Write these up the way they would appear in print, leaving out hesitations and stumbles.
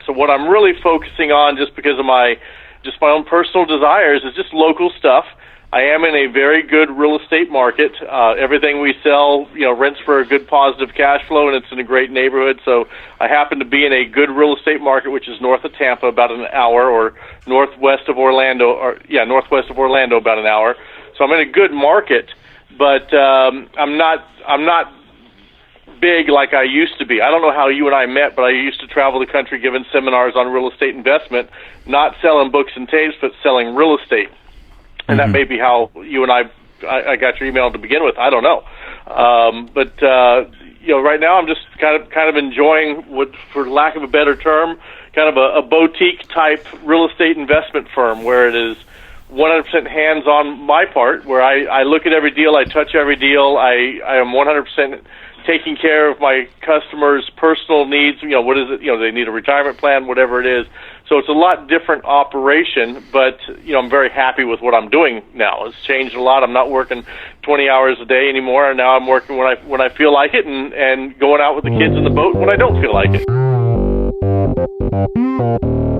So what I'm really focusing on, just because of my own personal desires, is just local stuff. I am in a very good real estate market. Everything we sell, rents for a good positive cash flow, and it's in a great neighborhood. So I happen to be in a good real estate market, which is north of Tampa, about an hour, or northwest of Orlando, about an hour. So I'm in a good market, but I'm not big like I used to be. I don't know how you and I met, but I used to travel the country giving seminars on real estate investment, not selling books and tapes, but selling real estate. And that may be how you and I got your email to begin with. I don't know. But right now I'm just kind of enjoying what, for lack of a better term, kind of a boutique type real estate investment firm where it is 100% hands on my part, where I look at every deal, I touch every deal, I am 100% taking care of my customers' personal needs. What is it? They need a retirement plan, whatever it is. So it's a lot different operation, but I'm very happy with what I'm doing now. It's changed a lot. I'm not working 20 hours a day anymore, and now I'm working when I feel like it, and going out with the kids in the boat when I don't feel like it.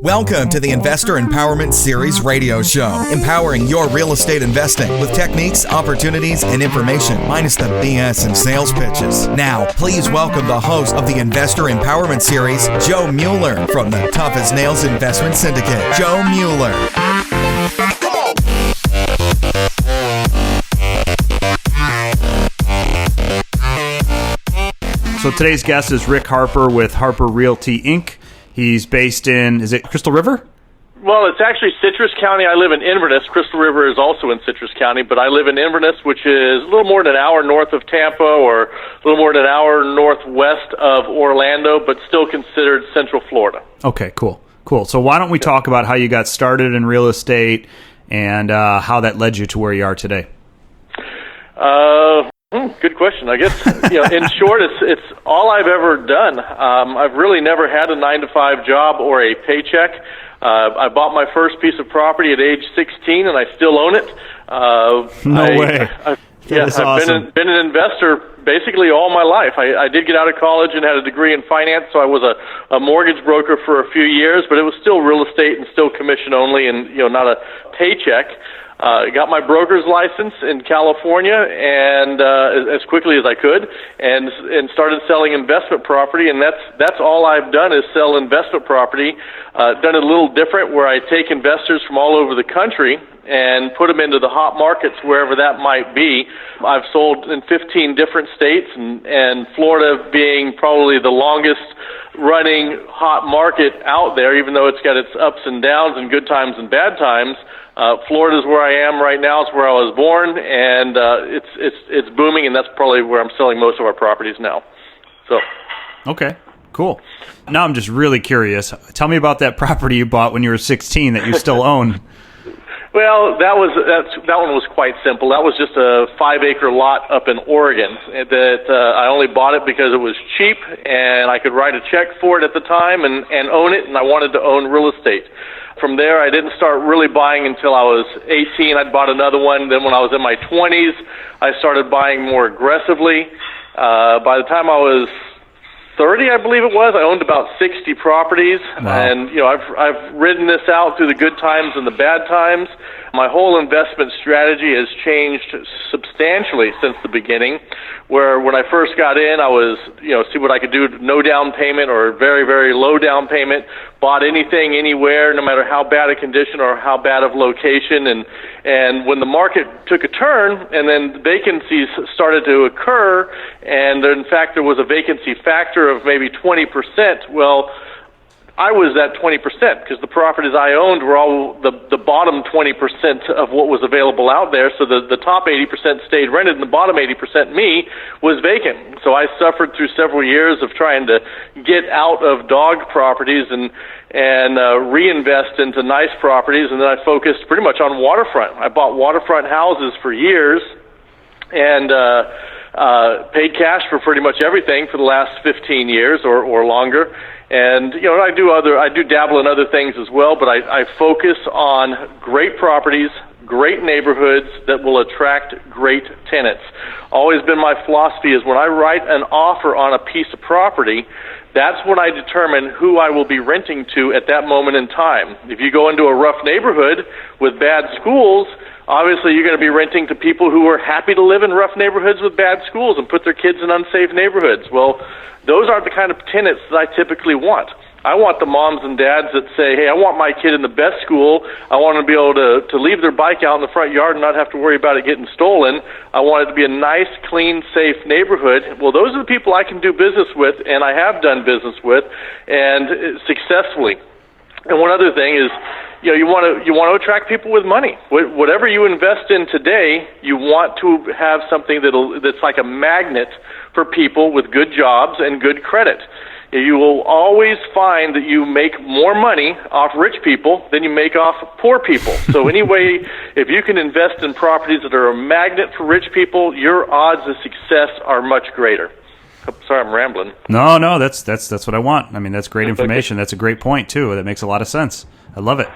Welcome to the Investor Empowerment Series radio show, empowering your real estate investing with techniques, opportunities, and information, minus the BS and sales pitches. Now, please welcome the host of the Investor Empowerment Series, Joe Mueller, from the Tough as Nails Investment Syndicate. Joe Mueller. So today's guest is Rick Harper with Harper Realty Inc. He's based in, is it Crystal River? Well, it's actually Citrus County. I live in Inverness. Crystal River is also in Citrus County, but I live in Inverness, which is a little more than an hour north of Tampa, or a little more than an hour northwest of Orlando, but still considered Central Florida. Okay, cool. So why don't we talk about how you got started in real estate and how that led you to where you are today? Good question. I guess, in short, it's all I've ever done. I've really never had a 9-to-5 job or a paycheck. I bought my first piece of property at age 16, and I still own it. No way. I've awesome. been an investor basically all my life. I did get out of college and had a degree in finance, so I was a mortgage broker for a few years, but it was still real estate and still commission only, and not a paycheck. Got my broker's license in California, and as quickly as I could, and started selling investment property. And that's all I've done is sell investment property. Done it a little different, where I take investors from all over the country and put them into the hot markets wherever that might be. I've sold in 15 different states, and Florida being probably the longest running hot market out there, even though it's got its ups and downs and good times and bad times. Florida's where I am right now. It's where I was born, and it's booming, and that's probably where I'm selling most of our properties now. So, okay, cool. Now I'm just really curious. Tell me about that property you bought when you were 16 that you still own. Well, that one was quite simple. That was just a 5-acre lot up in Oregon. That I only bought it because it was cheap, and I could write a check for it at the time and own it, and I wanted to own real estate. From there, I didn't start really buying until I was 18. I bought another one. Then when I was in my 20s, I started buying more aggressively. By the time I was 30, I believe it was, I owned about 60 properties. Wow. And, I've ridden this out through the good times and the bad times. My whole investment strategy has changed substantially since the beginning, where when I first got in, I was, see what I could do, no down payment or very, very low down payment, bought anything, anywhere, no matter how bad a condition or how bad of location. And when the market took a turn and then vacancies started to occur, and in fact there was a vacancy factor of maybe 20%, well, I was that 20% because the properties I owned were all the bottom 20% of what was available out there. So the top 80% stayed rented, and the bottom 80%, me, was vacant. So I suffered through several years of trying to get out of dog properties and reinvest into nice properties, and then I focused pretty much on waterfront. I bought waterfront houses for years and paid cash for pretty much everything for the last 15 years or longer. And, I do dabble in other things as well, but I focus on great properties, great neighborhoods that will attract great tenants. Always been my philosophy is when I write an offer on a piece of property, that's when I determine who I will be renting to at that moment in time. If you go into a rough neighborhood with bad schools, obviously you're going to be renting to people who are happy to live in rough neighborhoods with bad schools and put their kids in unsafe neighborhoods. Well, those aren't the kind of tenants that I typically want. I want the moms and dads that say, hey, I want my kid in the best school. I want them to be able to leave their bike out in the front yard and not have to worry about it getting stolen. I want it to be a nice, clean, safe neighborhood. Well, those are the people I can do business with, and I have done business with, and successfully. And one other thing is, you want to attract people with money. Whatever you invest in today, you want to have something that's like a magnet for people with good jobs and good credit. You will always find that you make more money off rich people than you make off poor people. So anyway, if you can invest in properties that are a magnet for rich people, your odds of success are much greater. Sorry, I'm rambling. No, that's what I want. I mean, that's great information. That's a great point too. That makes a lot of sense. I love it.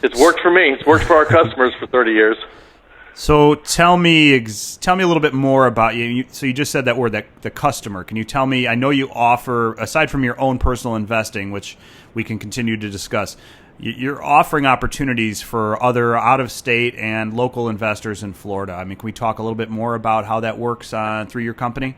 It's worked for me. It's worked for our customers for 30 years. So tell me a little bit more about you. So you just said that word, the customer. Can you tell me, I know you offer, aside from your own personal investing, which we can continue to discuss, you're offering opportunities for other out-of-state and local investors in Florida. I mean, can we talk a little bit more about how that works through your company?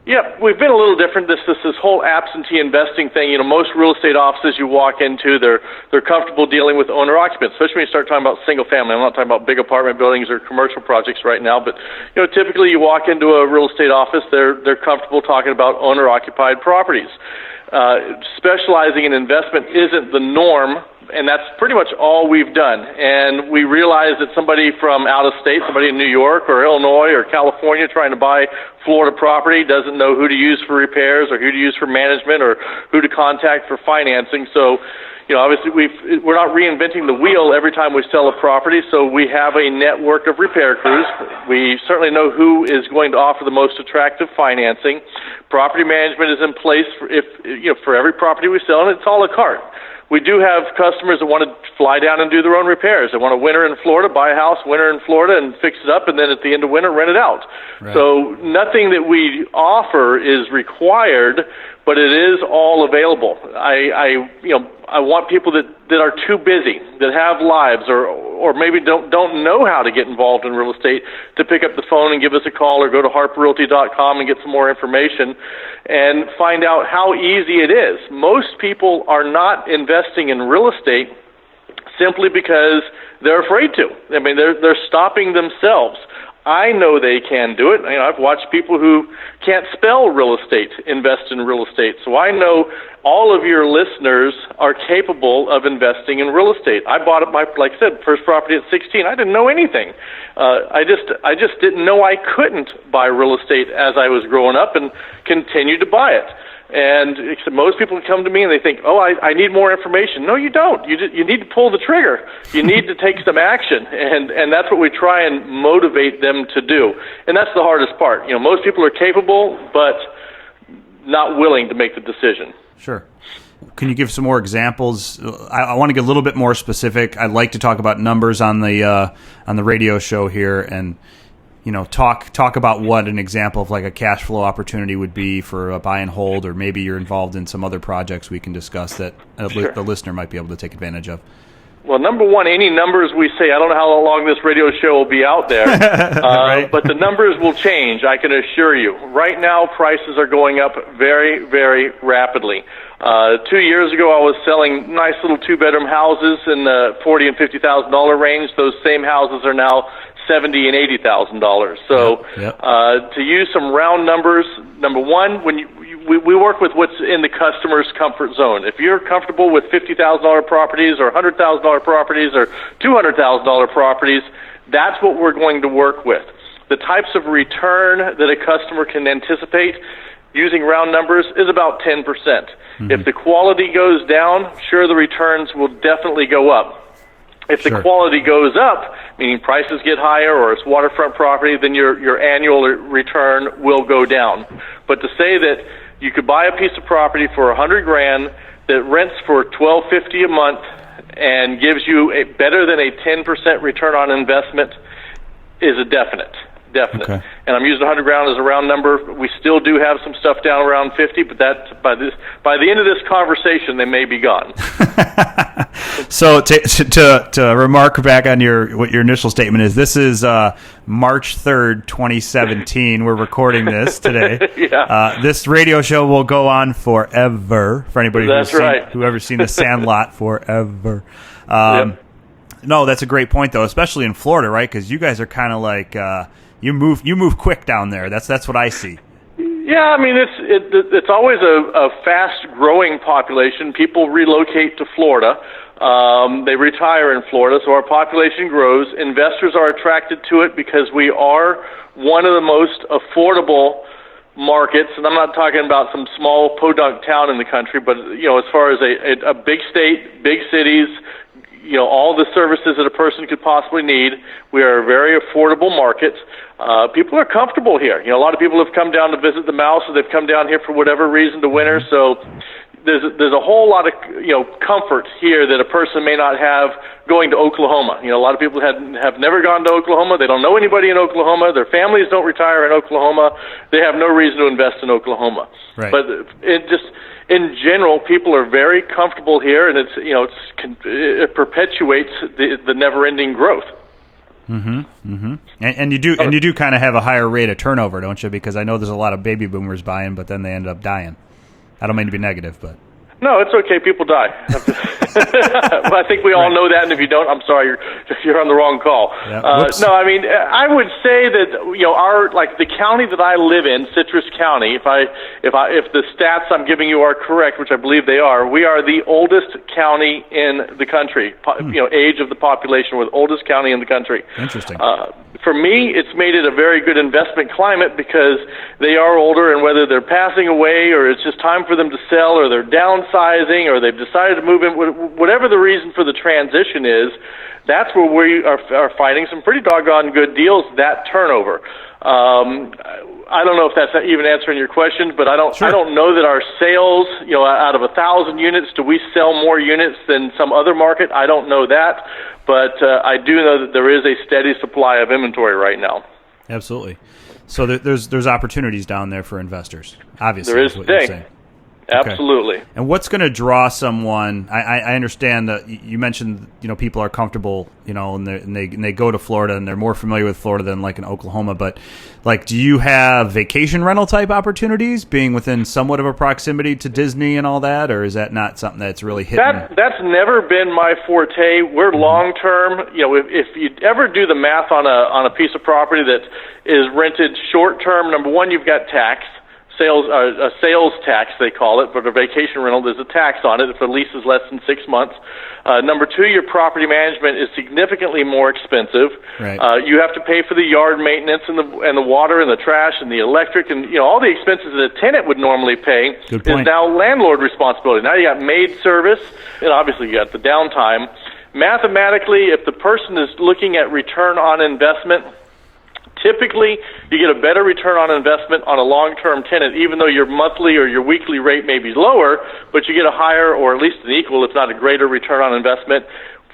Yeah, we've been a little different. This whole absentee investing thing. Most real estate offices you walk into, they're comfortable dealing with owner occupants, especially when you start talking about single family. I'm not talking about big apartment buildings or commercial projects right now, but typically you walk into a real estate office, they're comfortable talking about owner occupied properties. Specializing in investment isn't the norm, and that's pretty much all we've done. And we realize that somebody from out of state, somebody in New York or Illinois or California trying to buy Florida property doesn't know who to use for repairs or who to use for management or who to contact for financing. So, obviously we're not reinventing the wheel every time we sell a property, so we have a network of repair crews. We certainly know who is going to offer the most attractive financing. Property management is in place for every property we sell, and it's a la carte. We do have customers that want to fly down and do their own repairs. They want to winter in Florida, buy a house, winter in Florida, and fix it up, and then at the end of winter, rent it out. Right. So nothing that we offer is required, but it is all available. I want people that are too busy, that have lives, or maybe don't know how to get involved in real estate, to pick up the phone and give us a call, or go to harperrealty.com and get some more information and find out how easy it is. Most people are not investing in real estate simply because they're afraid to. I mean, they're stopping themselves. I know they can do it. I've watched people who can't spell real estate invest in real estate. So I know all of your listeners are capable of investing in real estate. I bought like I said, first property at 16. I didn't know anything. I just didn't know I couldn't buy real estate as I was growing up, and continued to buy it. And most people come to me and they think, I need more information. No, you don't. You need to pull the trigger. You need to take some action. And that's what we try and motivate them to do. And that's the hardest part. Most people are capable, but not willing to make the decision. Sure. Can you give some more examples? I want to get a little bit more specific. I'd like to talk about numbers on the radio show here, and talk about what an example of like a cash flow opportunity would be for a buy and hold, or maybe you're involved in some other projects we can discuss that Sure. the listener might be able to take advantage of. Well, number one, any numbers we say, I don't know how long this radio show will be out there, right. But the numbers will change, I can assure you. Right now, prices are going up very, very rapidly. 2 years ago, I was selling nice little two-bedroom houses in the $40,000 and $50,000 range. Those same houses are now $70,000 and $80,000. So Yep. To use some round numbers, number one, when we work with what's in the customer's comfort zone. If you're comfortable with $50,000 properties or $100,000 properties or $200,000 properties, that's what we're going to work with. The types of return that a customer can anticipate using round numbers is about 10%. Mm-hmm. If the quality goes down, sure, the returns will definitely go up. If the quality goes up, meaning prices get higher or it's waterfront property, then your annual return will go down. But to say that you could buy a piece of property for $100,000 that rents for $1,250 a month and gives you better than a 10% return on investment is a definite. Definite. Okay. And I'm using 100 grand as a round number. We still do have some stuff down around 50, but that by the end of this conversation, they may be gone. So to remark back on what your initial statement is, this is March 3rd, 2017. We're recording this today. Yeah. This radio show will go on forever for anybody whoever's seen The Sandlot forever. Yep. No, that's a great point though, especially in Florida, right? Because you guys are kind of like you move quick down there. That's what I see. Yeah, I mean it's always a fast growing population. People relocate to Florida. They retire in Florida, so our population grows. Investors are attracted to it because we are one of the most affordable markets, and I'm not talking about some small podunk town in the country, but as far as a big state, big cities, all the services that a person could possibly need, we are a very affordable market. People are comfortable here. A lot of people have come down to visit the mouse, or they've come down here for whatever reason to winter. So there's a whole lot of comfort here that a person may not have going to Oklahoma. A lot of people have never gone to Oklahoma. They don't know anybody in Oklahoma. Their families don't retire in Oklahoma. They have no reason to invest in Oklahoma. Right. But in general, people are very comfortable here, and it perpetuates the never-ending growth. And you do kind of have a higher rate of turnover, don't you? Because I know there's a lot of baby boomers buying, but then they end up dying. I don't mean to be negative, but no, it's okay. People die. I think we all know that, and if you don't, I'm sorry, you're on the wrong call. Yeah. No, I mean, I would say that the county that I live in, Citrus County. If the stats I'm giving you are correct, which I believe they are, we are the oldest county in the country. Age of the population, we're the oldest county in the country. Interesting. For me, it's made it a very good investment climate because they are older, and whether they're passing away or it's just time for them to sell, or they're downsizing, or they've decided to move in, whatever the reason for the transition is, that's where we are finding some pretty doggone good deals, that turnover. I don't know if that's even answering your question, but I don't know that our sales, out of 1,000 units, do we sell more units than some other market? I don't know that, but I do know that there is a steady supply of inventory right now. Absolutely. So there's opportunities down there for investors. Obviously, there is what you're saying. Absolutely. Okay. And what's going to draw someone? I understand that you mentioned people are comfortable, and they go to Florida and they're more familiar with Florida than like in Oklahoma. But do you have vacation rental type opportunities, being within somewhat of a proximity to Disney and all that, or is that not something that's really hitting? That's never been my forte. We're long term. If you ever do the math on a piece of property that is rented short term, number one, you've got tax. A sales tax, they call it, but a vacation rental, there's a tax on it if the lease is less than 6 months. Number two, your property management is significantly more expensive. Right. You have to pay for the yard maintenance and the water and the trash and the electric and all the expenses that a tenant would normally pay is now landlord responsibility. Now you got maid service, and obviously you got the downtime. Mathematically, if the person is looking at return on investment, typically, you get a better return on investment on a long-term tenant, even though your monthly or your weekly rate may be lower, but you get a higher or at least an equal, if not a greater return on investment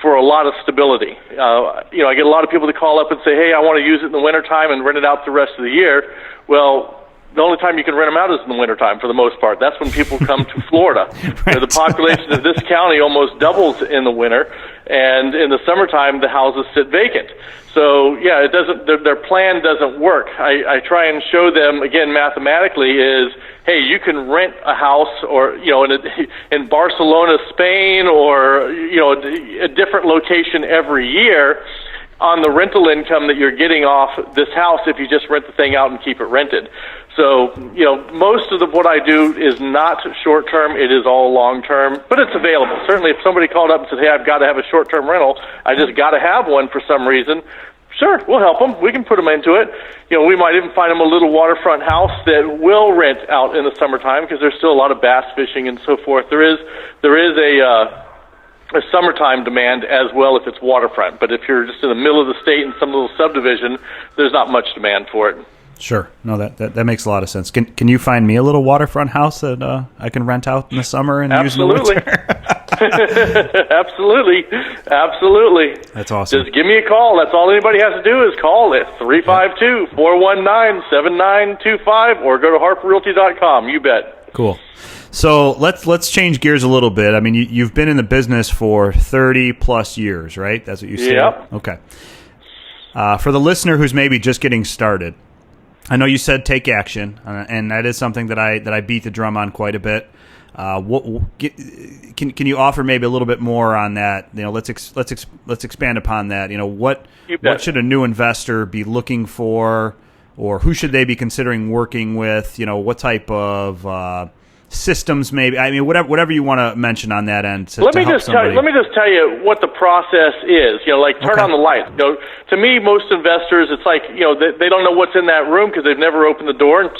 for a lot of stability. I get a lot of people that call up and say, hey, I want to use it in the wintertime and rent it out the rest of the year. Well, the only time you can rent them out is in the wintertime for the most part. That's when people come to Florida. Right. The population of this county almost doubles in the winter, and in the summertime the houses sit vacant. So yeah, it doesn't. Their plan doesn't work. I try and show them again mathematically is, hey, you can rent a house or in Barcelona, Spain, or a different location every year on the rental income that you're getting off this house if you just rent the thing out and keep it rented. So, most of what I do is not short-term. It is all long-term, but it's available. Certainly, if somebody called up and said, hey, I've got to have a short-term rental, I just got to have one for some reason, sure, we'll help them. We can put them into it. We might even find them a little waterfront house that will rent out in the summertime because there's still a lot of bass fishing and so forth. There is a summertime demand as well if it's waterfront. But if you're just in the middle of the state in some little subdivision, there's not much demand for it. Sure. No, that makes a lot of sense. Can you find me a little waterfront house that I can rent out in the summer and use in the winter? Absolutely. That's awesome. Just give me a call. That's all anybody has to do is call it 352-419-7925 or go to harperrealty.com. You bet. Cool. So let's change gears a little bit. I mean, you've been in the business for 30 plus years, right? That's what you said? Yep. Okay. For the listener who's maybe just getting started, I know you said take action, and that is something that I beat the drum on quite a bit. Can you offer maybe a little bit more on that? Let's expand upon that. What should a new investor be looking for, or who should they be considering working with? What type of systems maybe? I mean, whatever you want to mention on that end. Let me just tell you what the process is. Turn on the lights. To me, most investors, it's like they don't know what's in that room because they've never opened the door and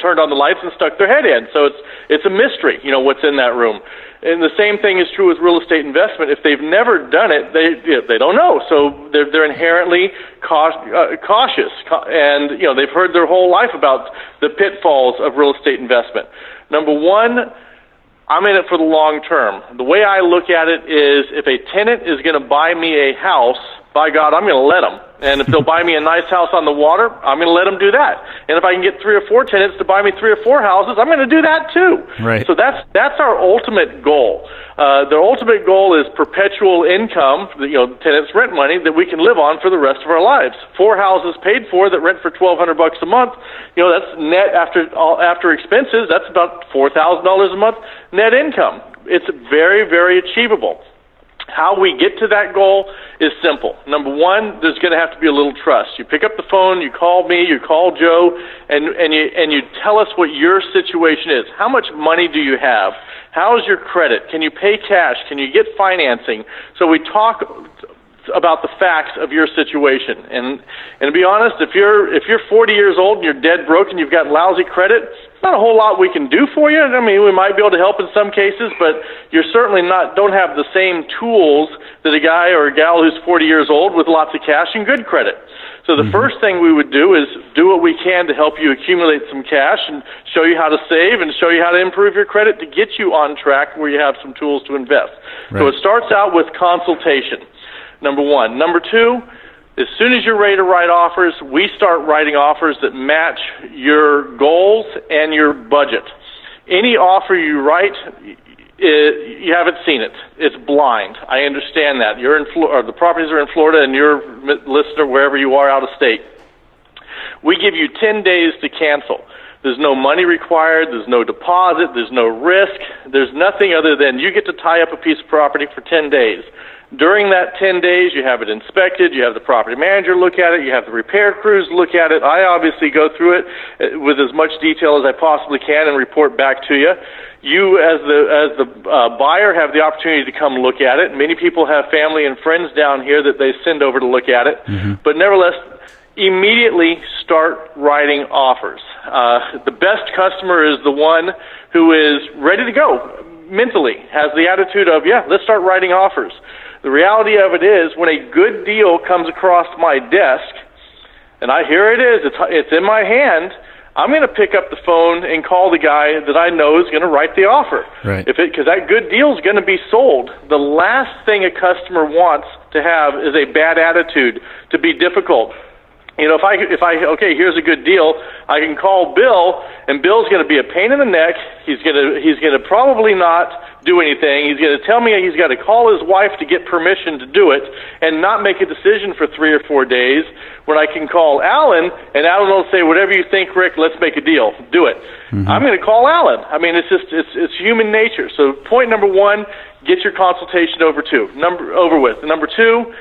turned on the lights and stuck their head in. So it's a mystery, what's in that room. And the same thing is true with real estate investment. If they've never done it, they don't know. So they're inherently cautious, and they've heard their whole life about the pitfalls of real estate investment. Number one, I'm in it for the long term. The way I look at it is, if a tenant is going to buy me a house, by God, I'm going to let them. And if they'll buy me a nice house on the water, I'm going to let them do that. And if I can get 3 or 4 tenants to buy me 3 or 4 houses, I'm going to do that too. Right. So that's our ultimate goal. The ultimate goal is perpetual income, tenants' rent money that we can live on for the rest of our lives. 4 houses paid for that rent for $1,200 a month. That's net after expenses. That's about $4,000 a month net income. It's very, very achievable. How we get to that goal is simple. Number one, there's going to have to be a little trust. You pick up the phone, you call me, you call Joe, and you tell us what your situation is. How much money do you have? How is your credit? Can you pay cash? Can you get financing? So we talk about the facts of your situation. And to be honest, if you're 40 years old and you're dead broke and you've got lousy credit, not a whole lot we can do for you. I mean, we might be able to help in some cases, but you're certainly don't have the same tools that a guy or a gal who's 40 years old with lots of cash and good credit. So the first thing we would do is do what we can to help you accumulate some cash and show you how to save and show you how to improve your credit to get you on track where you have some tools to invest. Right. So it starts out with consultation, number one. Number two, as soon as you're ready to write offers, we start writing offers that match your goals and your budget. Any offer you write, you haven't seen it. It's blind. I understand that. You're in the properties are in Florida, and you're a listener wherever you are out of state. We give you 10 days to cancel. There's no money required. There's no deposit. There's no risk. There's nothing other than you get to tie up a piece of property for 10 days. During that 10 days, you have it inspected, you have the property manager look at it, you have the repair crews look at it. I obviously go through it with as much detail as I possibly can and report back to you. You, as the buyer, have the opportunity to come look at it. Many people have family and friends down here that they send over to look at it. But nevertheless, immediately start writing offers. The best customer is the one who is ready to go mentally, has the attitude of, yeah, let's start writing offers. The reality of it is, when a good deal comes across my desk, and here it is, it's in my hand, I'm going to pick up the phone and call the guy that I know is going to write the offer. Right. Because that good deal is going to be sold. The last thing a customer wants to have is a bad attitude, to be difficult. If I here's a good deal, I can call Bill, and Bill's going to be a pain in the neck. He's going to probably not do anything. He's going to tell me he's got to call his wife to get permission to do it, and not make a decision for 3 or 4 days. When I can call Alan, and Alan will say, "Whatever you think, Rick, let's make a deal. Do it." I'm going to call Alan. I mean, it's human nature. So point number one, get your consultation over with. Number two,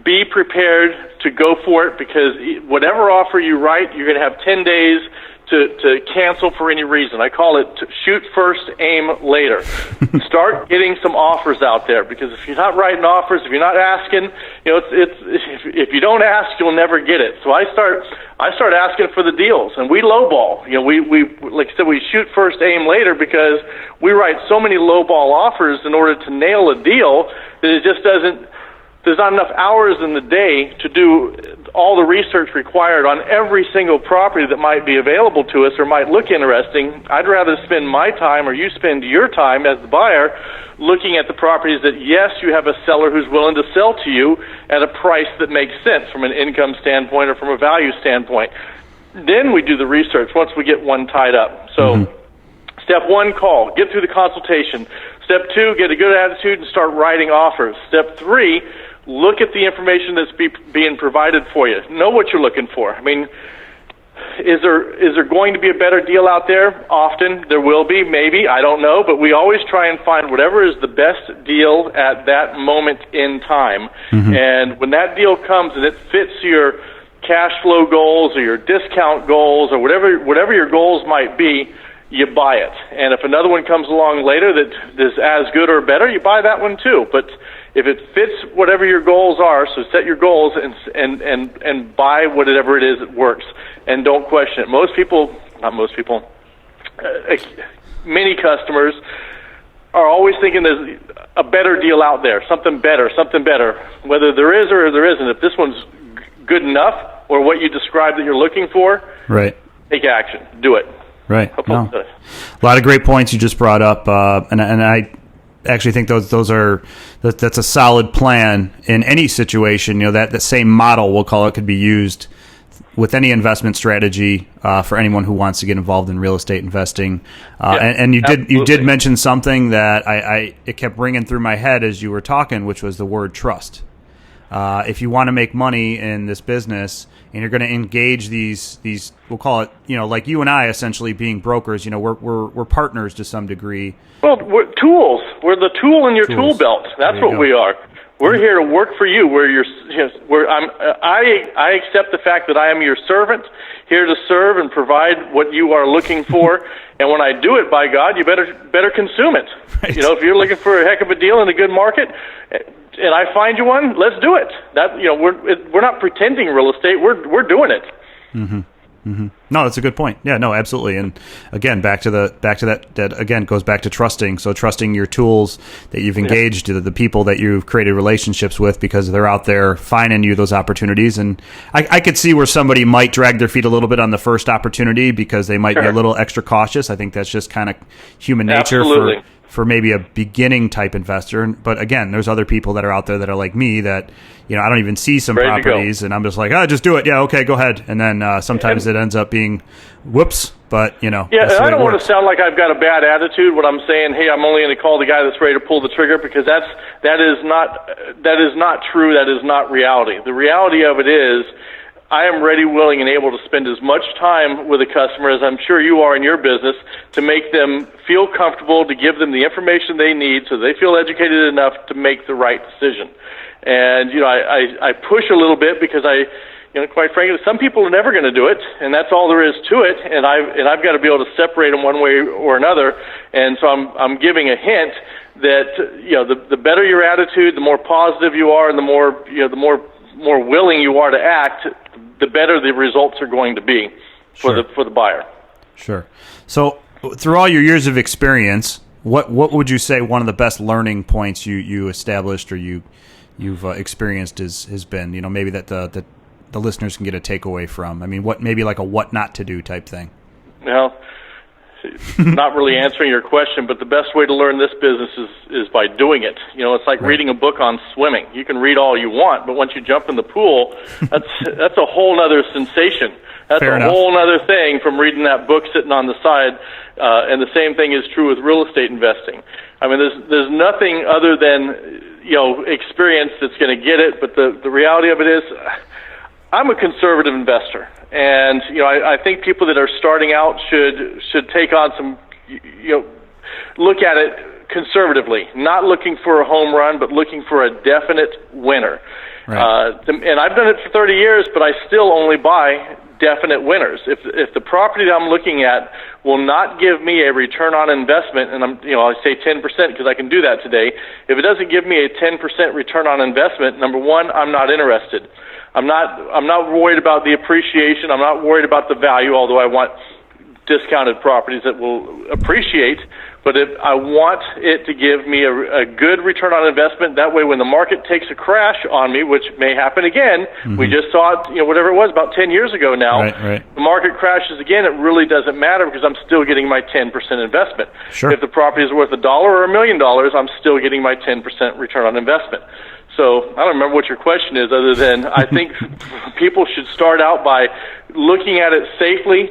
be prepared to go for it, because whatever offer you write, you're going to have 10 days to cancel for any reason. I call it shoot first, aim later. Start getting some offers out there, because if you're not writing offers, if you're not asking, if you don't ask, you'll never get it. So I start asking for the deals, and we lowball. We like I said, we shoot first, aim later, because we write so many lowball offers in order to nail a deal that it just doesn't. There's not enough hours in the day to do all the research required on every single property that might be available to us or might look interesting. I'd rather spend my time or you spend your time as the buyer looking at the properties that, yes, you have a seller who's willing to sell to you at a price that makes sense from an income standpoint or from a value standpoint. Then we do the research once we get one tied up. So step one, call. Get through the consultation. Step two, get a good attitude and start writing offers. Step three, look at the information that's being provided for you. Know what you're looking for. I mean, is there going to be a better deal out there? Often there will be, maybe, I don't know, but we always try and find whatever is the best deal at that moment in time. And when that deal comes and it fits your cash flow goals or your discount goals or whatever your goals might be, you buy it. And if another one comes along later that is as good or better, you buy that one too. But if it fits whatever your goals are, so set your goals and buy whatever it is that works, and don't question it. Many customers are always thinking there's a better deal out there, something better. Whether there is or there isn't, if this one's good enough or what you describe that you're looking for, right, take action, do it. Right. No. A lot of great points you just brought up, and I actually think that's a solid plan in any situation. You know, that the same model, we'll call it, could be used with any investment strategy for anyone who wants to get involved in real estate investing. And you did mention something that it kept ringing through my head as you were talking, which was the word trust. If you want to make money in this business and you're going to engage these, we'll call it, you know, like you and I essentially being brokers, you know, we're partners to some degree. Well, we're tools. We're the tool in your tool belt. That's what we are. We're here to work for you. I accept the fact that I am your servant, here to serve and provide what you are looking for. And when I do it, by God, you better consume it. Right. You know, if you're looking for a heck of a deal in a good market, and I find you one, let's do it. That, you know, we're not pretending real estate. We're doing it. No, that's a good point. Yeah, no, absolutely. And again, back to that again goes back to trusting. So trusting your tools that you've engaged, the people that you've created relationships with, because they're out there finding you those opportunities. And I could see where somebody might drag their feet a little bit on the first opportunity because they might be a little extra cautious. I think that's just kind of human nature for maybe a beginning type investor. But again, there's other people that are out there that are like me that, you know, I don't even see some properties and I'm just like, just do it. Yeah, okay, go ahead. And then sometimes it ends up being whoops, but you know. Yeah, and I don't want to sound like I've got a bad attitude when I'm saying, hey, I'm only going to call the guy that's ready to pull the trigger, because that is not true. That is not reality. The reality of it is, I am ready, willing, and able to spend as much time with a customer as I'm sure you are in your business to make them feel comfortable, to give them the information they need so they feel educated enough to make the right decision. And, you know, I push a little bit because quite frankly, some people are never going to do it, and that's all there is to it. And I've got to be able to separate them one way or another. And so I'm giving a hint that, you know, the better your attitude, the more positive you are, and the more willing you are to act, the better the results are going to be for the buyer. Sure. So through all your years of experience, what would you say one of the best learning points you established or you've experienced has been? You know, maybe that the listeners can get a takeaway from. I mean, maybe like a what not to do type thing. Well, not really answering your question, but the best way to learn this business is by doing it. You know, it's like reading a book on swimming. You can read all you want, but once you jump in the pool, that's a whole other sensation. That's a whole other thing from reading that book sitting on the side. And the same thing is true with real estate investing. I mean, there's nothing other than, you know, experience that's going to get it. But the reality of it is, I'm a conservative investor. And, you know, I think people that are starting out should take on some, you know, look at it conservatively, not looking for a home run, but looking for a definite winner. Right. And I've done it for 30 years, but I still only buy definite winners. If the property that I'm looking at will not give me a return on investment, and I say 10% because I can do that today. If it doesn't give me a 10% return on investment, number one, I'm not interested. I'm not worried about the appreciation. I'm not worried about the value, although I want discounted properties that will appreciate. But I want it to give me a good return on investment. That way, when the market takes a crash on me, which may happen again, we just saw it, whatever it was, about 10 years ago now. Right. The market crashes again, it really doesn't matter because I'm still getting my 10% investment. Sure. If the property is worth $1 or $1 million, I'm still getting my 10% return on investment. So I don't remember what your question is, other than I think people should start out by looking at it safely,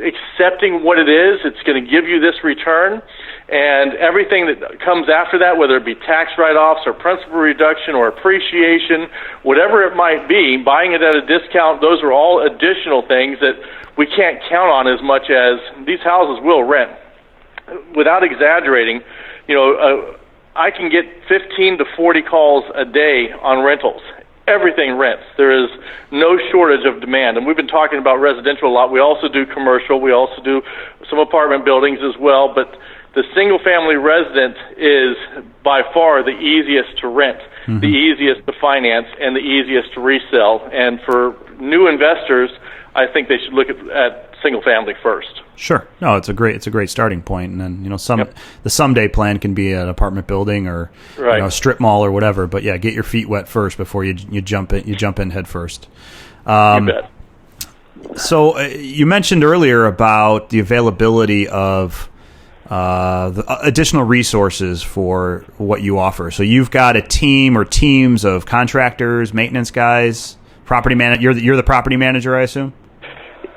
accepting what it is. It's going to give you this return, and everything that comes after that, whether it be tax write-offs or principal reduction or appreciation, whatever it might be, buying it at a discount, those are all additional things that we can't count on as much as these houses will rent. Without exaggerating, I can get 15 to 40 calls a day on rentals. Everything rents. There is no shortage of demand. And we've been talking about residential a lot. We also do commercial. We also do some apartment buildings as well. But the single-family resident is by far the easiest to rent, the easiest to finance, and the easiest to resell. And for new investors, I think they should look at single-family first. Sure. No, it's a great starting point. And then, the someday plan can be an apartment building or a strip mall or whatever. But yeah, get your feet wet first before you jump in head first. You bet. So you mentioned earlier about the availability of the additional resources for what you offer. So you've got a team or teams of contractors, maintenance guys, property manager. You're the property manager, I assume?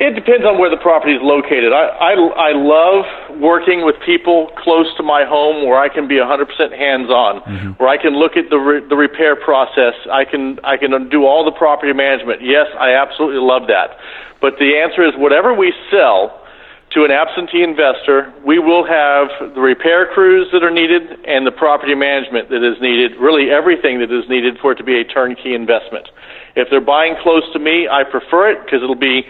It depends on where the property is located. I love working with people close to my home where I can be 100% hands-on, where I can look at the repair process. I can do all the property management. Yes, I absolutely love that. But the answer is whatever we sell to an absentee investor, we will have the repair crews that are needed and the property management that is needed, really everything that is needed for it to be a turnkey investment. If they're buying close to me, I prefer it because it'll be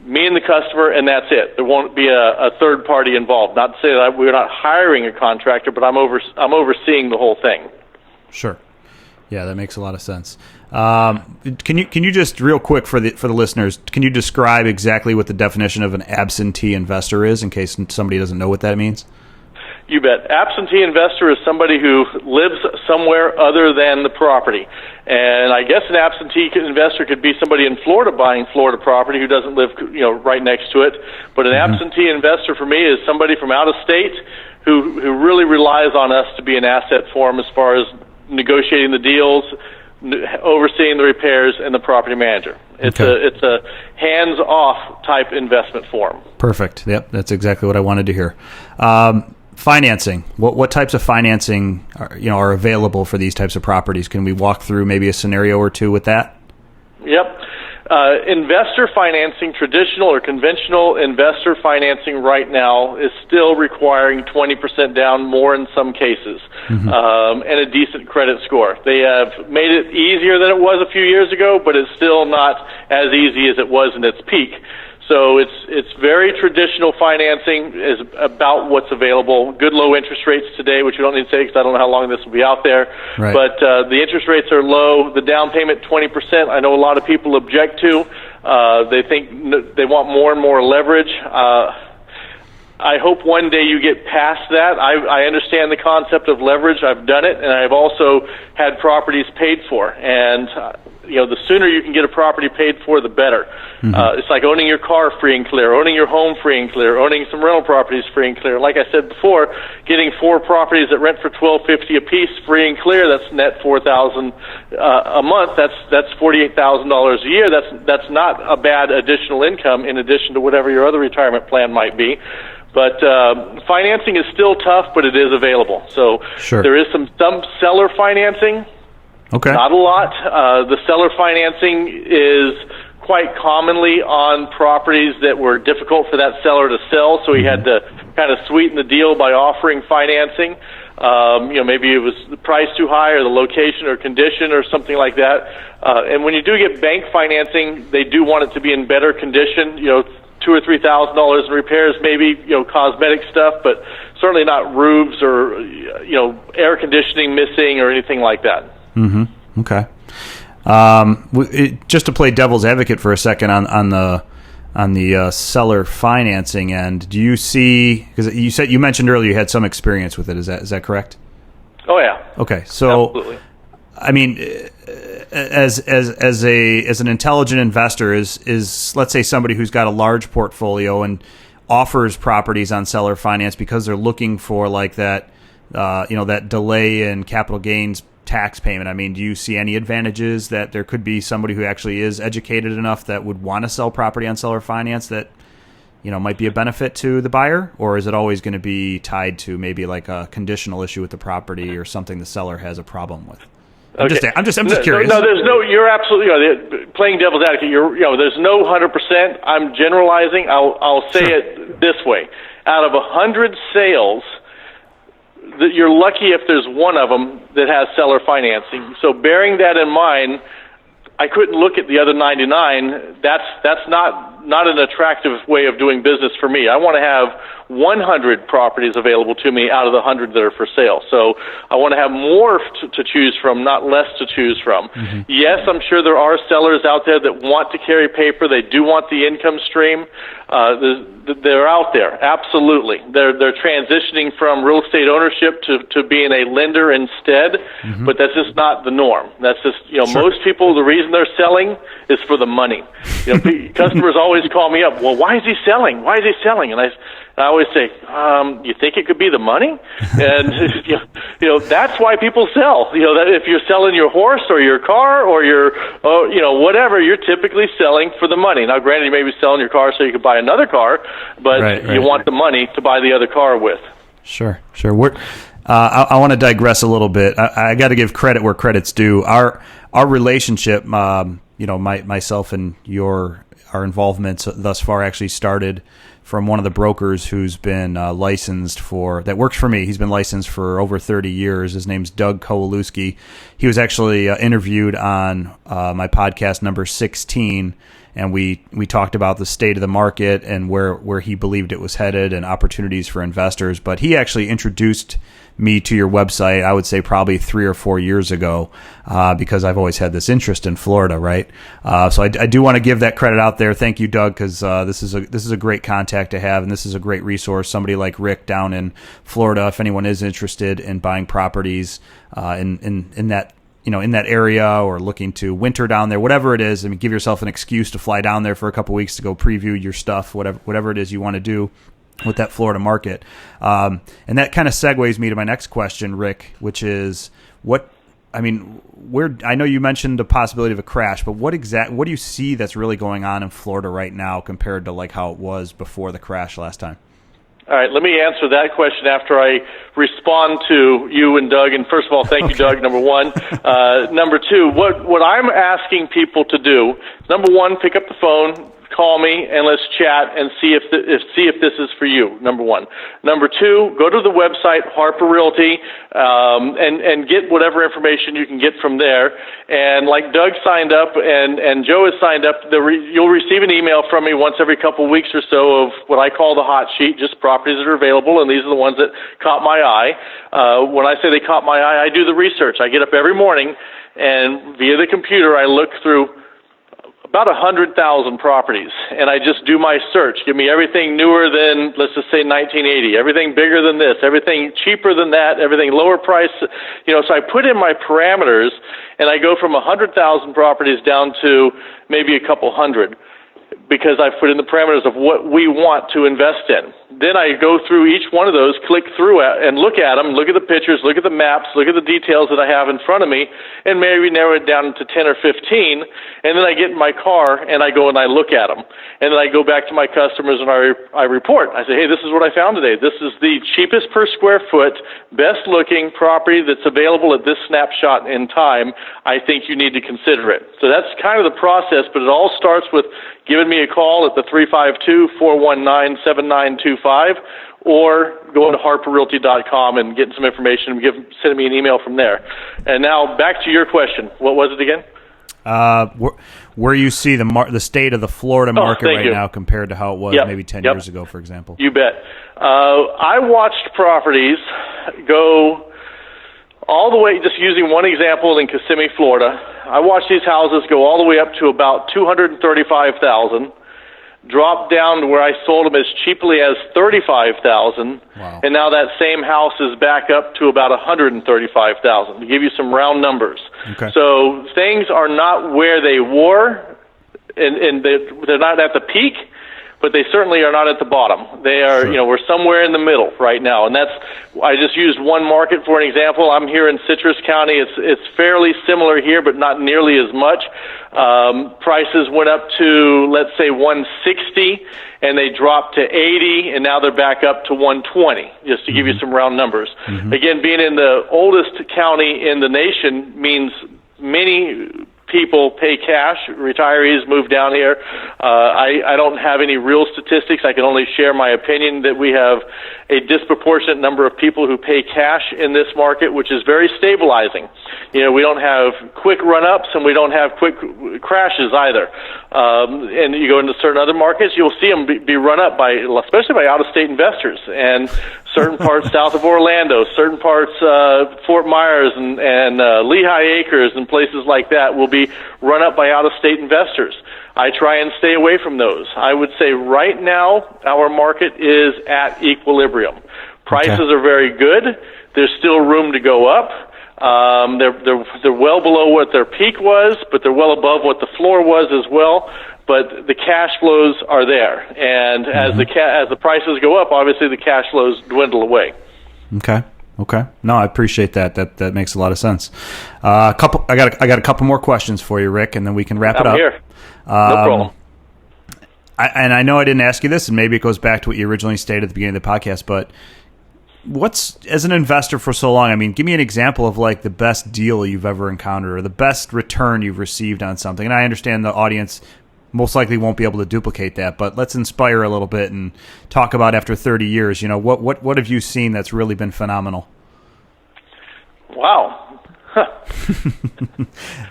me and the customer, and that's it. There won't be a third party involved. Not to say that we're not hiring a contractor, but I'm overseeing the whole thing. Sure. Yeah, that makes a lot of sense. Can you just real quick for the listeners, can you describe exactly what the definition of an absentee investor is, in case somebody doesn't know what that means? You bet. Absentee investor is somebody who lives somewhere other than the property. And I guess an absentee investor could be somebody in Florida buying Florida property who doesn't live, right next to it. But an absentee investor for me is somebody from out of state who really relies on us to be an asset for him as far as negotiating the deals, overseeing the repairs, and the property manager. It's a hands-off type investment form. Perfect. Yep, that's exactly what I wanted to hear. Financing. What types of financing are available for these types of properties? Can we walk through maybe a scenario or two with that? Yep. Investor financing, traditional or conventional investor financing right now is still requiring 20% down, more in some cases, and a decent credit score. They have made it easier than it was a few years ago, but it's still not as easy as it was in its peak. So it's very traditional financing is about what's available. Good low interest rates today, which you don't need to say because I don't know how long this will be out there. Right. But the interest rates are low. The down payment, 20%, I know a lot of people object to. They think they want more and more leverage. I hope one day you get past that. I understand the concept of leverage. I've done it, and I've also had properties paid for. And the sooner you can get a property paid for, the better. It's like owning your car free and clear, owning your home free and clear, owning some rental properties free and clear. Like I said before, getting 4 properties that rent for $1,250 a piece free and clear, that's net $4,000 a month. That's $48,000 a year. That's not a bad additional income in addition to whatever your other retirement plan might be. But financing is still tough, but it is available. So sure. There is some seller financing. Okay. Not a lot. The seller financing is quite commonly on properties that were difficult for that seller to sell, so he had to kind of sweeten the deal by offering financing. Maybe it was the price too high or the location or condition or something like that. And when you do get bank financing, they do want it to be in better condition, $2,000 or $3,000 in repairs, maybe, cosmetic stuff, but certainly not roofs or, air conditioning missing or anything like that. Okay. Just to play devil's advocate for a second on the seller financing end. Do you see, because you mentioned earlier you had some experience with it. Is that correct? Oh yeah. Okay, so absolutely. I mean, as an intelligent investor, is let's say somebody who's got a large portfolio and offers properties on seller finance because they're looking for like that, that delay in capital gains tax payment. I mean, do you see any advantages that there could be somebody who actually is educated enough that would want to sell property on seller finance that, might be a benefit to the buyer? Or is it always going to be tied to maybe like a conditional issue with the property or something the seller has a problem with? I'm just curious. No, there's no. You're absolutely playing devil's advocate. There's no 100%. I'm generalizing. I'll say it this way: out of 100 sales, that you're lucky if there's one of them that has seller financing. So bearing that in mind, I couldn't look at the other 99. That's not an attractive way of doing business for me. I want to have 100 properties available to me out of the 100 that are for sale. So I want to have more to choose from, not less to choose from. Mm-hmm. Yes, I'm sure there are sellers out there that want to carry paper. They do want the income stream. They're out there, absolutely. They're transitioning from real estate ownership to being a lender instead, mm-hmm. but that's just not the norm. That's just, Sure. Most people, the reason they're selling is for the money. Customers always call me up, well, why is he selling? Why is he selling? And I always say, you think it could be the money? And, that's why people sell. That if you're selling your horse or your car or your, whatever, you're typically selling for the money. Now, granted, you may be selling your car so you could buy another car, but you want the money to buy the other car with. Sure. I want to digress a little bit. I got to give credit where credit's due. Our relationship, myself and our involvement thus far actually started from one of the brokers who's been licensed that works for me. He's been licensed for over 30 years. His name's Doug Kowalewski. He was actually interviewed on my podcast number 16, and we talked about the state of the market and where he believed it was headed and opportunities for investors. But he actually introduced me to your website, I would say probably 3 or 4 years ago, because I've always had this interest in Florida, right? So I do want to give that credit out there. Thank you, Doug, because this is a great contact to have, and this is a great resource. Somebody like Rick down in Florida, if anyone is interested in buying properties in that in that area or looking to winter down there, whatever it is. I mean, give yourself an excuse to fly down there for a couple weeks to go preview your stuff, whatever it is you want to do with that Florida market. And that kind of segues me to my next question, Rick, which is I know you mentioned the possibility of a crash, but what do you see that's really going on in Florida right now compared to like how it was before the crash last time? All right, let me answer that question after I respond to you and Doug. And first of all, thank you, Doug, number one. Number two, what I'm asking people to do, number one, pick up the phone, call me, and let's chat and see if this is for you, number one. Number two, go to the website, Harper Realty, and get whatever information you can get from there. And like Doug signed up and Joe has signed up, you'll receive an email from me once every couple of weeks or so of what I call the hot sheet, just properties that are available, and these are the ones that caught my eye. When I say they caught my eye, I do the research. I get up every morning, and via the computer, I look through about 100,000 properties, and I just do my search. Give me everything newer than, let's just say, 1980, everything bigger than this, everything cheaper than that, everything lower price. So I put in my parameters, and I go from 100,000 properties down to maybe a couple hundred, because I've put in the parameters of what we want to invest in. Then I go through each one of those, click through and look at them, look at the pictures, look at the maps, look at the details that I have in front of me, and maybe narrow it down to 10 or 15. And then I get in my car and I go and I look at them. And then I go back to my customers and I report. I say, hey, this is what I found today. This is the cheapest per square foot, best looking property that's available at this snapshot in time. I think you need to consider it. So that's kind of the process, but it all starts with giving me a call at the 352-419-7925 or going to harperrealty.com and getting some information and sending me an email from there. And now back to your question. What was it again? Where you see the state of the Florida market now compared to how it was maybe 10 years ago, for example. You bet. I watched properties go all the way, just using one example in Kissimmee, Florida. I watched these houses go all the way up to about $235,000. dropped down to where I sold them as cheaply as $35,000, Wow. and now that same house is back up to about $135,000. To give you some round numbers. Okay. So things are not where they were, and they're not at the peak, but they certainly are not at the bottom. They are, Sure. we're somewhere in the middle right now, and I just used one market for an example. I'm here in Citrus County. It's fairly similar here, but not nearly as much. Prices went up to, let's say, 160, and they dropped to 80, and now they're back up to 120, just to give you some round numbers. Again, being in the oldest county in the nation means many people pay cash. Retirees move down here. I don't have any real statistics. I can only share my opinion that we have a disproportionate number of people who pay cash in this market, which is very stabilizing. We don't have quick run-ups, and we don't have quick crashes either. And you go into certain other markets, you'll see them be run up by, especially by out-of-state investors, and certain parts south of Orlando, certain parts Fort Myers and Lehigh Acres and places like that will be run up by out-of-state investors. I try and stay away from those. I would say right now our market is at equilibrium. Prices are very good. There's still room to go up. They're well below what their peak was, but they're well above what the floor was as well. But the cash flows are there, and as the prices go up, obviously the cash flows dwindle away. Okay. No, I appreciate that. That makes a lot of sense. I got a couple more questions for you, Rick, and then we can wrap it up. I'm here. No problem. I know I didn't ask you this, and maybe it goes back to what you originally stated at the beginning of the podcast, but as an investor for so long, I mean, give me an example of like the best deal you've ever encountered or the best return you've received on something. And I understand the audience most likely won't be able to duplicate that, but let's inspire a little bit and talk about after 30 years, what have you seen that's really been phenomenal? Wow.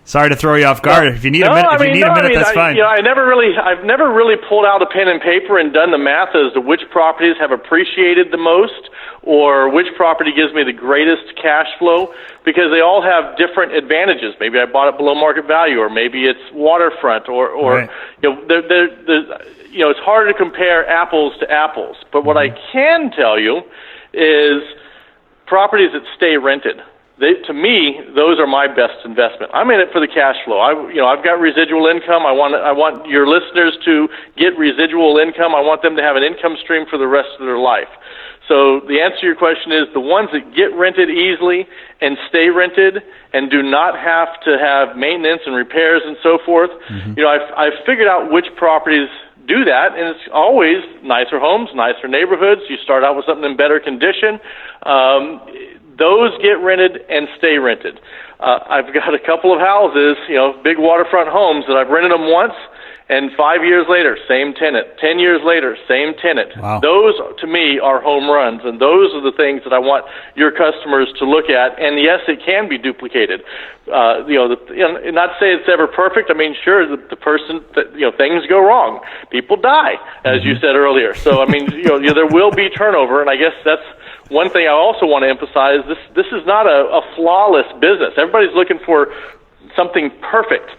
Sorry to throw you off guard. If you need a minute, that's fine. I've never really pulled out a pen and paper and done the math as to which properties have appreciated the most or which property gives me the greatest cash flow, because they all have different advantages. Maybe I bought it below market value, or maybe it's waterfront, or right. It's hard to compare apples to apples. But what I can tell you is properties that stay rented. To me, those are my best investment. I'm in it for the cash flow. I've got residual income. I want your listeners to get residual income. I want them to have an income stream for the rest of their life. So the answer to your question is the ones that get rented easily and stay rented and do not have to have maintenance and repairs and so forth. I've figured out which properties do that, and it's always nicer homes, nicer neighborhoods. You start out with something in better condition. Those get rented and stay rented. I've got a couple of houses, big waterfront homes that I've rented them once, and 5 years later, same tenant. 10 years later, same tenant. Wow. Those, to me, are home runs, and those are the things that I want your customers to look at. And yes, it can be duplicated. Not to say it's ever perfect. I mean, sure, the person, things go wrong. People die, as you said earlier. So, I mean, there will be turnover, and I guess that's one thing I also want to emphasize. This is not a flawless business. Everybody's looking for something perfect.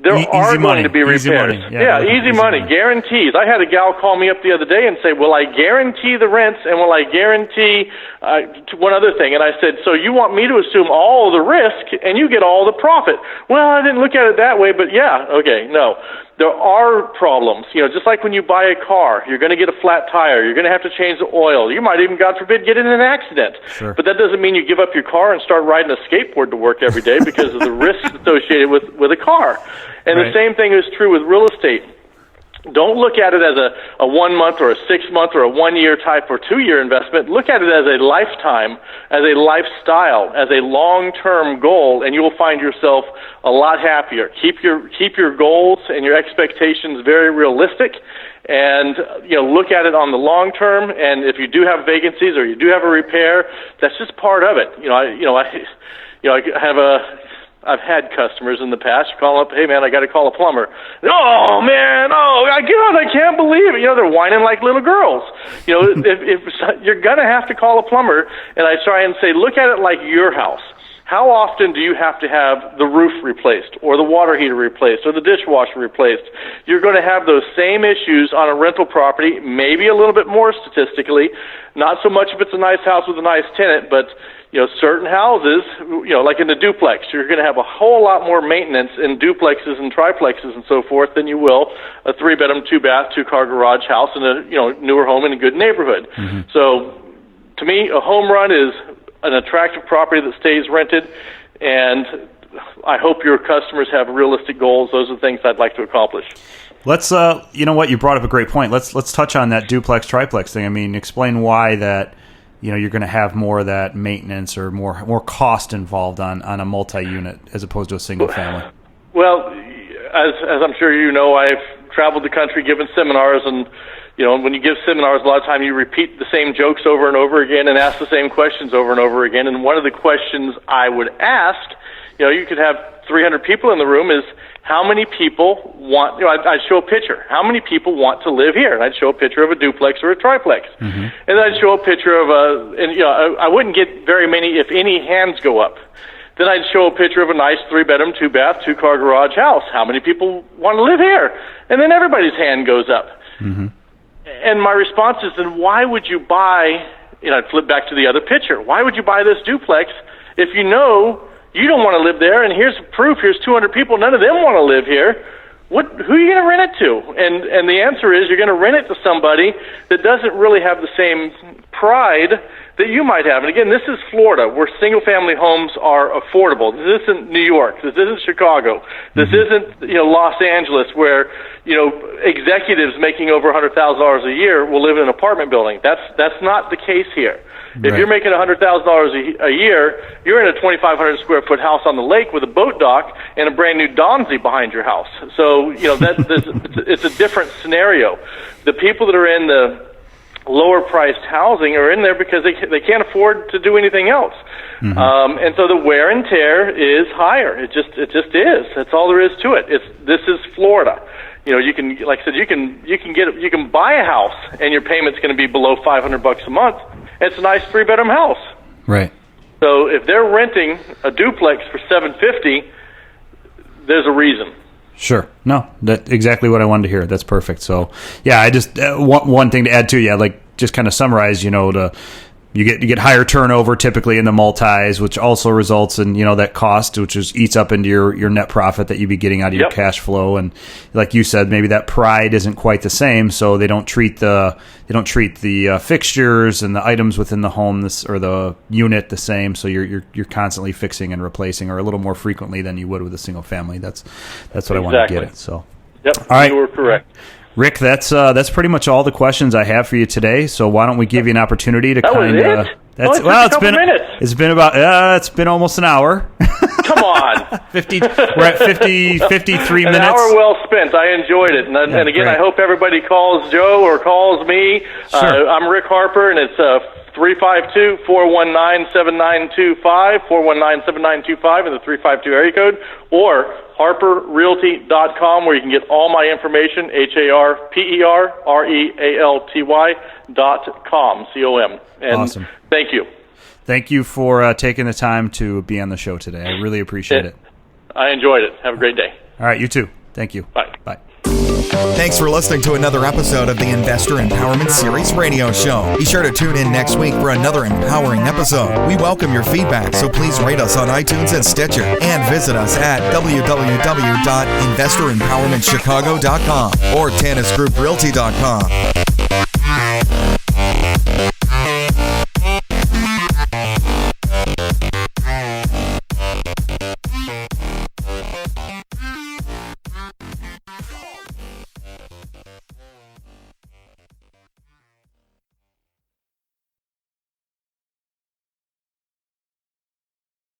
There are going to be repairs. Easy money, guarantees. I had a gal call me up the other day and say, will I guarantee the rents and will I guarantee one other thing? And I said, so you want me to assume all the risk and you get all the profit? Well, I didn't look at it that way, but yeah, okay, no. There are problems. Just like when you buy a car, you're going to get a flat tire. You're going to have to change the oil. You might even, God forbid, get in an accident. Sure. But that doesn't mean you give up your car and start riding a skateboard to work every day because of the risks associated with a car. And right. The same thing is true with real estate. Don't look at it as a 1 month or a 6 month or a 1 year type or 2 year investment. Look at it as a lifetime, as a lifestyle, as a long-term goal, and you will find yourself a lot happier. Keep your goals and your expectations very realistic, and look at it on the long term. And if you do have vacancies or you do have a repair, that's just part of it. I've had customers in the past call up, hey man, I got to call a plumber. Oh man, I can't believe it. They're whining like little girls. If you're gonna have to call a plumber, and I try and say, look at it like your house. How often do you have to have the roof replaced or the water heater replaced or the dishwasher replaced? You're going to have those same issues on a rental property, maybe a little bit more statistically, not so much if it's a nice house with a nice tenant, but certain houses, like in the duplex, you're going to have a whole lot more maintenance in duplexes and triplexes and so forth than you will a 3-bedroom, 2-bath, 2-car garage house in a newer home in a good neighborhood. Mm-hmm. So to me, a home run is an attractive property that stays rented, and I hope your customers have realistic goals. Those are the things I'd like to accomplish. Let's, you brought up a great point. Let's touch on that duplex triplex thing. I mean, explain why that. You're going to have more of that maintenance or more cost involved on a multi-unit as opposed to a single family. Well, as I'm sure you know, I've traveled the country giving seminars, and when you give seminars, a lot of time you repeat the same jokes over and over again and ask the same questions over and over again. And one of the questions I would ask, you could have 300 people in the room, is how many people want, I'd show a picture. How many people want to live here? And I'd show a picture of a duplex or a triplex. Mm-hmm. And then I'd show a picture of I wouldn't get very many, if any, hands go up. Then I'd show a picture of a nice 3-bedroom, 2-bath, 2-car garage house. How many people want to live here? And then everybody's hand goes up. Mm-hmm. And my response is, then why would you buy, I'd flip back to the other picture. Why would you buy this duplex if you know you don't want to live there, and here's proof, here's 200 people, none of them want to live here. Who are you going to rent it to? And the answer is you're going to rent it to somebody that doesn't really have the same pride that you might have. And again, this is Florida, where single-family homes are affordable. This isn't New York. This isn't Chicago. This isn't Los Angeles, where executives making over $100,000 a year will live in an apartment building. That's not the case here. If you're making $100,000 a year, you're in a 2,500 square foot house on the lake with a boat dock and a brand new Donzi behind your house. So it's a different scenario. The people that are in the lower priced housing are in there because they can't afford to do anything else. Mm-hmm. And so the wear and tear is higher. It just is. That's all there is to it. This is Florida. You can, like I said, you can buy a house and your payment's going to be below $500 a month. It's a nice 3-bedroom house. Right. So if they're renting a duplex for $750, there's a reason. Sure. No, that's exactly what I wanted to hear. That's perfect. So, yeah, I just one thing to add to, just kind of summarize, you get higher turnover typically in the multis, which also results in that cost, which eats up into your net profit that you'd be getting out of your cash flow. And like you said, maybe that pride isn't quite the same, so they don't treat the fixtures and the items within the home or the unit the same. So you're constantly fixing and replacing, or a little more frequently than you would with a single family. That's what I want to get at. So all right, you were correct. Rick, that's pretty much all the questions I have for you today. So why don't we give you an opopportunity to kind of? It's been almost an hour. Come on. 53 minutes. An hour well spent. I enjoyed it. And again, great. I hope everybody calls Joe or calls me. Sure. I'm Rick Harper, and it's 352-419-7925, 419-7925 in the 352 area code, or harperrealty.com, where you can get all my information, HARPERREALTY.com, COM. And awesome. Thank you. Thank you for taking the time to be on the show today. I really appreciate it. I enjoyed it. Have a great day. All right, you too. Thank you. Bye. Bye. Thanks for listening to another episode of the Investor Empowerment Series radio show. Be sure to tune in next week for another empowering episode. We welcome your feedback, so please rate us on iTunes and Stitcher, and visit us at www.investorempowermentchicago.com or tennisgrouprealty.com.